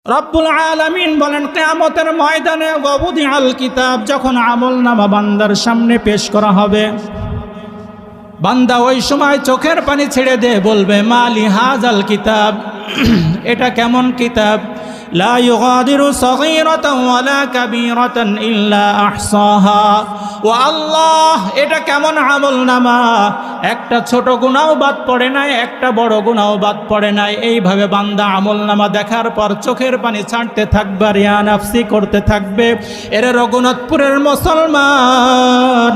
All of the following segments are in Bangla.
রব্বুল আলামিন বলেন কিয়ামতের ময়দানে ওয়াবুদিআল কিতাব, যখন আমলনামা বান্দার সামনে পেশ করা হবে, বান্দা ওই সময় চোখের পানি ছেড়ে দিয়ে বলবে মালি হাযাল কিতাব, এটা কেমন কিতাব, লা ইউগাদিরু সগীরাতান ওয়ালা কাবীরাতান ইল্লা আহসাহা। ও আল্লাহ, এটা কেমন আমলনামা, একটা ছোট গুনাহ বাদ পড়ে নাই, একটা বড় গুনাহ বাদ পড়ে নাই। এইভাবে বান্দা আমলনামা দেখার পর চোখের পানি ছাড়তে থাকবে, রিয়া নাফসি করতে থাকবে। এর রঘুনাথপুরের মুসলমান,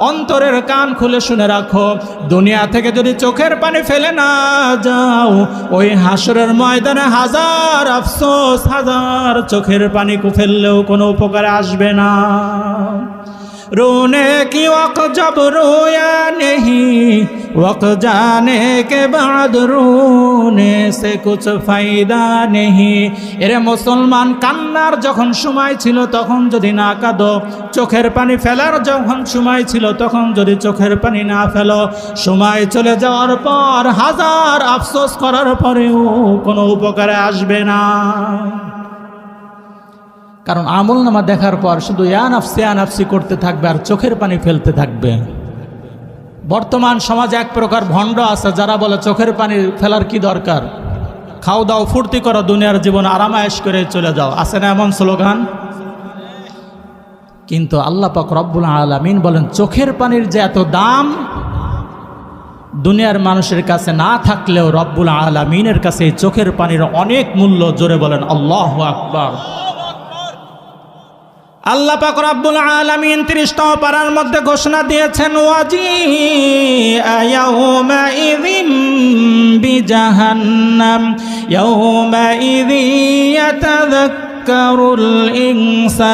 অন্তরের কান খুলে শুনে রাখো, দুনিয়া থেকে যদি চোখের পানি ফেলে না যাও, ওই হাসরের ময়দানে হাজার আফসোস, হাজার চোখের পানি ফেললেও কোনো উপকারে আসবে না। रोने की वक्त जब रोया नहीं, वक्त जाने के बाद रोने से कुछ फायदा नहीं। এরে মুসলমান, কান্নার যখন সময় ছিল তখন যদি না কাঁদো, চোখের পানি ফেলার যখন সময় ছিল তখন যদি চোখের পানি না ফেলো, সময় চলে যাওয়ার পর হাজার আফসোস করার পরেও কোনো উপকারে আসবে না। কারণ আমলনামা দেখার পর শুধু ইয়া নাফসি করতে থাকবে আর চোখের পানি ফেলতে থাকবে। বর্তমান সমাজে এক প্রকার ভণ্ড আছে যারা বলে চোখের পানি ফেলার কি দরকার, খাও দাও ফুর্তি করো, দুনিয়ার জীবন আরামায়েশ করে চলে যাও, আছে না এমন স্লোগান? কিন্তু আল্লাহ পাক রব্বুল আলামিন বলেন চোখের পানির যে এত দাম দুনিয়ার মানুষের কাছে না থাকলেও রব্বুল আলামিনের কাছে এই চোখের পানির অনেক মূল্য। জোরে বলেন আল্লাহু আকবার। আল্লাহ পাক রব্বুল আলামিন 30তম পারার মধ্যে ঘোষণা দিয়েছেন ওয়াজিআ ইয়াউমাইযিন বিজাহান্নাম ইয়াউমাইযিন ইয়াতাযাক্কারুল ইনসান।